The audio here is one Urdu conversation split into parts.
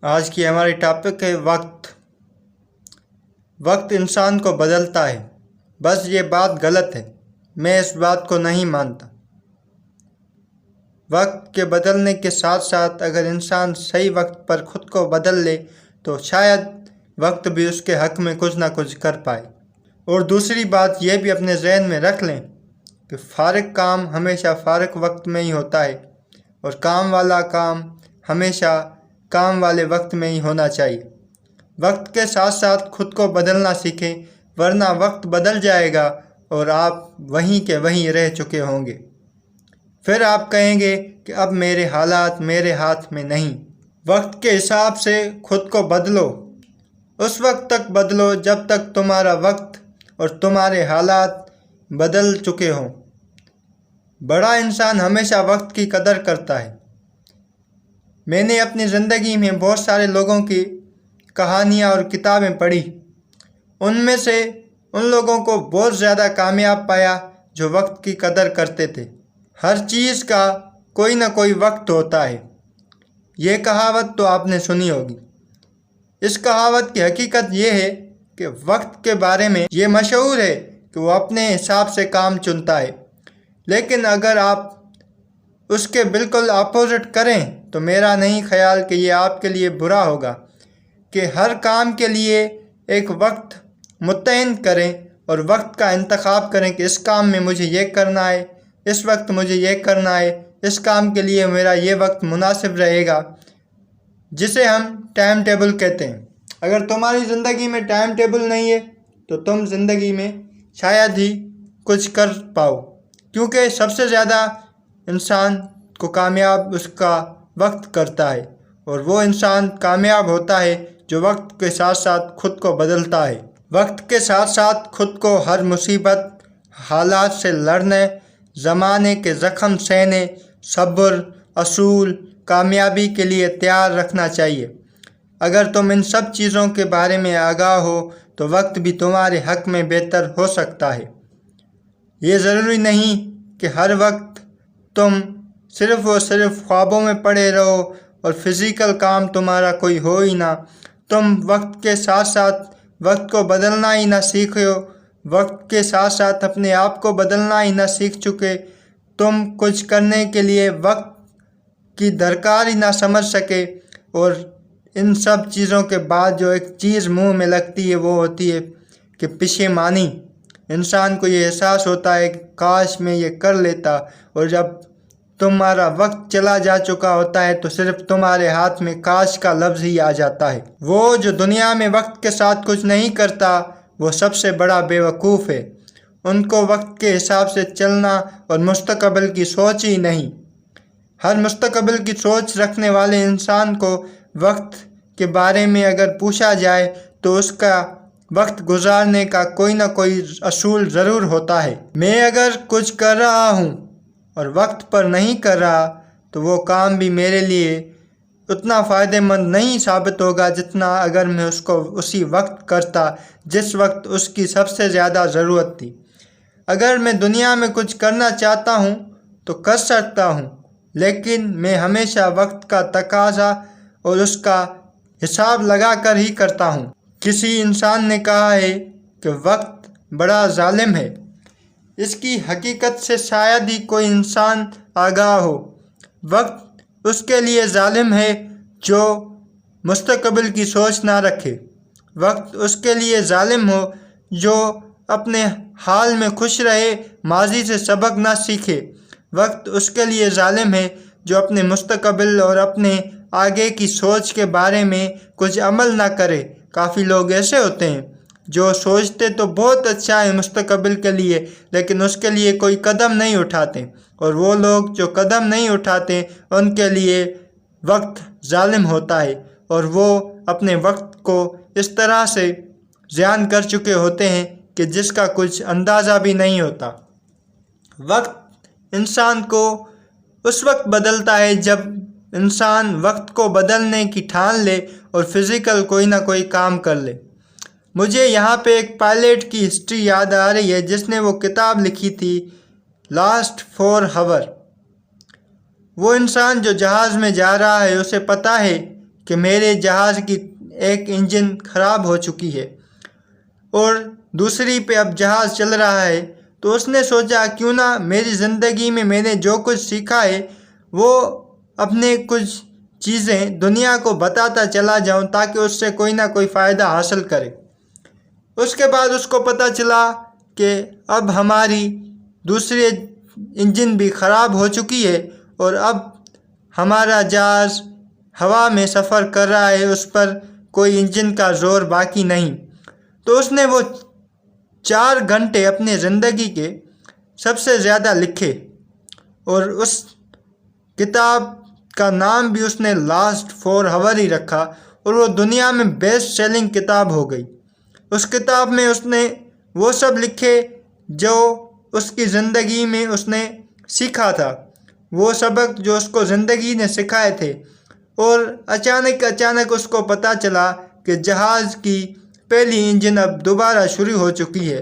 آج کی ہماری ٹاپک ہے وقت۔ وقت انسان کو بدلتا ہے، بس یہ بات غلط ہے، میں اس بات کو نہیں مانتا۔ وقت کے بدلنے کے ساتھ ساتھ اگر انسان صحیح وقت پر خود کو بدل لے تو شاید وقت بھی اس کے حق میں کچھ نہ کچھ کر پائے۔ اور دوسری بات یہ بھی اپنے ذہن میں رکھ لیں کہ فارغ کام ہمیشہ فارغ وقت میں ہی ہوتا ہے اور کام والا کام ہمیشہ کام والے وقت میں ہی ہونا چاہیے۔ وقت کے ساتھ ساتھ خود کو بدلنا سیکھیں، ورنہ وقت بدل جائے گا اور آپ وہیں کے وہیں رہ چکے ہوں گے۔ پھر آپ کہیں گے کہ اب میرے حالات میرے ہاتھ میں نہیں۔ وقت کے حساب سے خود کو بدلو، اس وقت تک بدلو جب تک تمہارا وقت اور تمہارے حالات بدل چکے ہوں۔ بڑا انسان ہمیشہ وقت کی قدر کرتا ہے۔ میں نے اپنی زندگی میں بہت سارے لوگوں کی کہانیاں اور کتابیں پڑھی، ان میں سے ان لوگوں کو بہت زیادہ کامیاب پایا جو وقت کی قدر کرتے تھے۔ ہر چیز کا کوئی نہ کوئی وقت ہوتا ہے، یہ کہاوت تو آپ نے سنی ہوگی۔ اس کہاوت کی حقیقت یہ ہے کہ وقت کے بارے میں یہ مشہور ہے کہ وہ اپنے حساب سے کام چنتا ہے، لیکن اگر آپ اس کے بالکل اپوزٹ کریں تو میرا نہیں خیال کہ یہ آپ کے لیے برا ہوگا کہ ہر کام کے لیے ایک وقت متعین کریں اور وقت کا انتخاب کریں کہ اس کام میں مجھے یہ کرنا ہے، اس وقت مجھے یہ کرنا ہے، اس کام کے لیے میرا یہ وقت مناسب رہے گا، جسے ہم ٹائم ٹیبل کہتے ہیں۔ اگر تمہاری زندگی میں ٹائم ٹیبل نہیں ہے تو تم زندگی میں شاید ہی کچھ کر پاؤ، کیونکہ سب سے زیادہ انسان کو کامیاب اس کا وقت کرتا ہے، اور وہ انسان کامیاب ہوتا ہے جو وقت کے ساتھ ساتھ خود کو بدلتا ہے۔ وقت کے ساتھ ساتھ خود کو ہر مصیبت حالات سے لڑنے، زمانے کے زخم سہنے، صبر، اصول، کامیابی کے لیے تیار رکھنا چاہیے۔ اگر تم ان سب چیزوں کے بارے میں آگاہ ہو تو وقت بھی تمہارے حق میں بہتر ہو سکتا ہے۔ یہ ضروری نہیں کہ ہر وقت تم صرف اور صرف خوابوں میں پڑے رہو اور فزیکل کام تمہارا کوئی ہو ہی نہ۔ تم وقت کے ساتھ ساتھ وقت کو بدلنا ہی نہ سیکھے ہو، وقت کے ساتھ ساتھ اپنے آپ کو بدلنا ہی نہ سیکھ چکے، تم کچھ کرنے کے لیے وقت کی درکار ہی نہ سمجھ سکے، اور ان سب چیزوں کے بعد جو ایک چیز منہ میں لگتی ہے وہ ہوتی ہے کہ پشیمانی۔ انسان کو یہ احساس ہوتا ہے کہ کاش میں یہ کر لیتا، اور جب تمہارا وقت چلا جا چکا ہوتا ہے تو صرف تمہارے ہاتھ میں کاش کا لفظ ہی آ جاتا ہے۔ وہ جو دنیا میں وقت کے ساتھ کچھ نہیں کرتا وہ سب سے بڑا بے وقوف ہے۔ ان کو وقت کے حساب سے چلنا اور مستقبل کی سوچ ہی نہیں۔ ہر مستقبل کی سوچ رکھنے والے انسان کو وقت کے بارے میں اگر پوچھا جائے تو اس کا وقت گزارنے کا کوئی نہ کوئی اصول ضرور ہوتا ہے۔ میں اگر کچھ کر رہا ہوں اور وقت پر نہیں کر رہا تو وہ کام بھی میرے لیے اتنا فائدہ مند نہیں ثابت ہوگا جتنا اگر میں اس کو اسی وقت کرتا جس وقت اس کی سب سے زیادہ ضرورت تھی۔ اگر میں دنیا میں کچھ کرنا چاہتا ہوں تو کر سکتا ہوں، لیکن میں ہمیشہ وقت کا تقاضا اور اس کا حساب لگا کر ہی کرتا ہوں۔ کسی انسان نے کہا ہے کہ وقت بڑا ظالم ہے۔ اس کی حقیقت سے شاید ہی کوئی انسان آگاہ ہو۔ وقت اس کے لیے ظالم ہے جو مستقبل کی سوچ نہ رکھے۔ وقت اس کے لیے ظالم ہو جو اپنے حال میں خوش رہے، ماضی سے سبق نہ سیکھے۔ وقت اس کے لیے ظالم ہے جو اپنے مستقبل اور اپنے آگے کی سوچ کے بارے میں کچھ عمل نہ کرے۔ کافی لوگ ایسے ہوتے ہیں جو سوچتے تو بہت اچھا ہے مستقبل کے لیے، لیکن اس کے لیے کوئی قدم نہیں اٹھاتے، اور وہ لوگ جو قدم نہیں اٹھاتے ان کے لیے وقت ظالم ہوتا ہے، اور وہ اپنے وقت کو اس طرح سے ضیاع کر چکے ہوتے ہیں کہ جس کا کچھ اندازہ بھی نہیں ہوتا۔ وقت انسان کو اس وقت بدلتا ہے جب انسان وقت کو بدلنے کی ٹھان لے اور فزیکل کوئی نہ کوئی کام کر لے۔ مجھے یہاں پہ ایک پائلٹ کی ہسٹری یاد آ رہی ہے جس نے وہ کتاب لکھی تھی لاسٹ 4 ہاور۔ وہ انسان جو جہاز میں جا رہا ہے اسے پتہ ہے کہ میرے جہاز کی ایک انجن خراب ہو چکی ہے اور دوسری پہ اب جہاز چل رہا ہے، تو اس نے سوچا کیوں نہ میری زندگی میں میں نے جو کچھ سیکھا ہے وہ اپنے کچھ چیزیں دنیا کو بتاتا چلا جاؤں تاکہ اس سے کوئی نہ کوئی فائدہ حاصل کرے۔ اس کے بعد اس کو پتہ چلا کہ اب ہماری دوسری انجن بھی خراب ہو چکی ہے اور اب ہمارا جہاز ہوا میں سفر کر رہا ہے، اس پر کوئی انجن کا زور باقی نہیں۔ تو اس نے وہ 4 گھنٹے اپنی زندگی کے سب سے زیادہ لکھے اور اس کتاب کا نام بھی اس نے لاسٹ 4 آور ہی رکھا اور وہ دنیا میں بیسٹ سیلنگ کتاب ہو گئی۔ اس کتاب میں اس نے وہ سب لکھے جو اس کی زندگی میں اس نے سیکھا تھا، وہ سبق جو اس کو زندگی نے سکھائے تھے، اور اچانک اس کو پتہ چلا کہ جہاز کی پہلی انجن اب دوبارہ شروع ہو چکی ہے،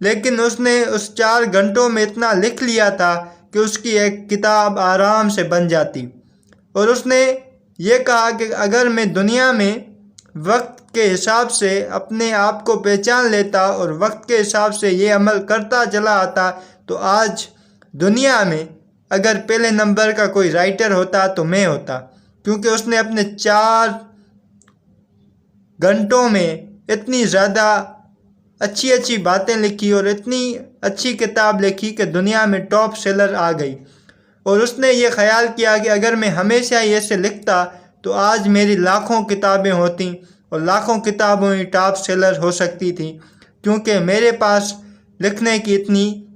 لیکن اس نے اس 4 گھنٹوں میں اتنا لکھ لیا تھا کہ اس کی ایک کتاب آرام سے بن جاتی۔ اور اس نے یہ کہا کہ اگر میں دنیا میں وقت کے حساب سے اپنے آپ کو پہچان لیتا اور وقت کے حساب سے یہ عمل کرتا چلا آتا تو آج دنیا میں اگر پہلے نمبر کا کوئی رائٹر ہوتا تو میں ہوتا، کیونکہ اس نے اپنے 4 گھنٹوں میں اتنی زیادہ اچھی باتیں لکھی اور اتنی اچھی کتاب لکھی کہ دنیا میں ٹاپ سیلر آ گئی۔ اور اس نے یہ خیال کیا کہ اگر میں ہمیشہ ایسے لکھتا تو آج میری لاکھوں کتابیں ہوتیں اور لاکھوں کتابوں ہی ٹاپ سیلر ہو سکتی تھیں، کیونکہ میرے پاس لکھنے کی اتنی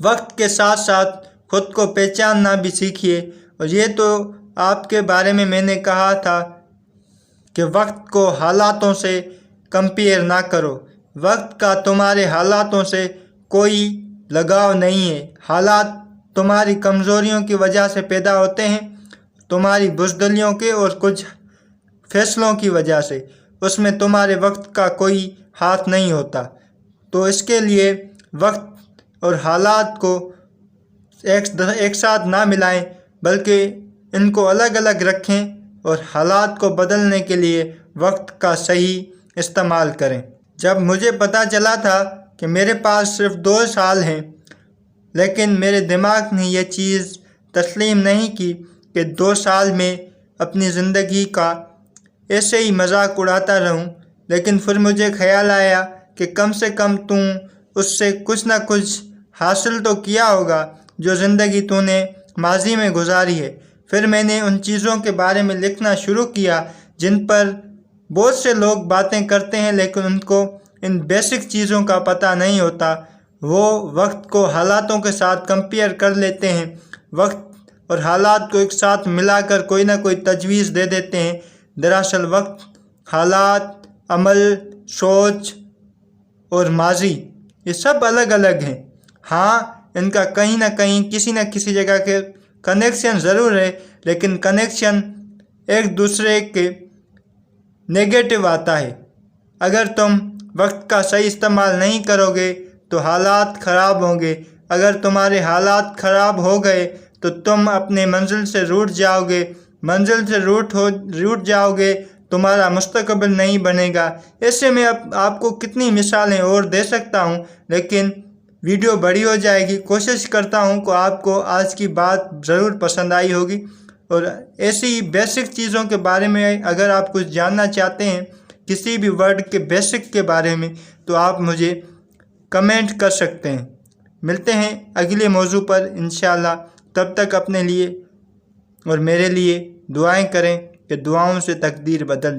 وقت کے ساتھ ساتھ خود کو پہچاننا بھی سیکھیے، اور یہ تو آپ کے بارے میں نے کہا تھا کہ وقت کو حالاتوں سے کمپیئر نہ کرو۔ وقت کا تمہارے حالاتوں سے کوئی لگاؤ نہیں ہے۔ حالات تمہاری کمزوریوں کی وجہ سے پیدا ہوتے ہیں، تمہاری بزدلیوں کے اور کچھ فیصلوں کی وجہ سے، اس میں تمہارے وقت کا کوئی ہاتھ نہیں ہوتا۔ تو اس کے لیے وقت اور حالات کو ایک ساتھ نہ ملائیں، بلکہ ان کو الگ الگ رکھیں اور حالات کو بدلنے کے لیے وقت کا صحیح استعمال کریں۔ جب مجھے پتہ چلا تھا کہ میرے پاس صرف 2 سال ہیں، لیکن میرے دماغ نے یہ چیز تسلیم نہیں کی کہ 2 سال میں اپنی زندگی کا ایسے ہی مذاق اڑاتا رہوں، لیکن پھر مجھے خیال آیا کہ کم سے کم تم اس سے کچھ نہ کچھ حاصل تو کیا ہوگا جو زندگی تو نے ماضی میں گزاری ہے۔ پھر میں نے ان چیزوں کے بارے میں لکھنا شروع کیا جن پر بہت سے لوگ باتیں کرتے ہیں لیکن ان کو ان بیسک چیزوں کا پتہ نہیں ہوتا۔ وہ وقت کو حالاتوں کے ساتھ کمپیئر کر لیتے ہیں، وقت اور حالات کو ایک ساتھ ملا کر کوئی نہ کوئی تجویز دے دیتے ہیں۔ دراصل وقت، حالات، عمل، سوچ اور ماضی یہ سب الگ الگ ہیں۔ ہاں، ان کا کہیں نہ کہیں کسی نہ کسی جگہ کے کنیکشن ضرور ہے، لیکن کنیکشن ایک دوسرے کے نیگیٹو آتا ہے۔ اگر تم وقت کا صحیح استعمال نہیں کرو گے تو حالات خراب ہوں گے۔ اگر تمہارے حالات خراب ہو گئے تو تم اپنے منزل سے روٹ جاؤ گے، منزل سے روٹ جاؤ گے، تمہارا مستقبل نہیں بنے گا۔ ایسے میں آپ کو کتنی مثالیں اور دے سکتا ہوں، لیکن ویڈیو بڑی ہو جائے گی۔ کوشش کرتا ہوں کہ آپ کو آج کی بات ضرور پسند آئی ہوگی، اور ایسی بیسک چیزوں کے بارے میں اگر آپ کچھ جاننا چاہتے ہیں، کسی بھی ورڈ کے بیسک کے بارے میں، تو آپ مجھے کمنٹ کر سکتے ہیں۔ ملتے ہیں اگلے موضوع پر انشاءاللہ۔ تب تک اپنے لیے اور میرے لیے دعائیں کریں کہ دعاؤں سے تقدیر بدل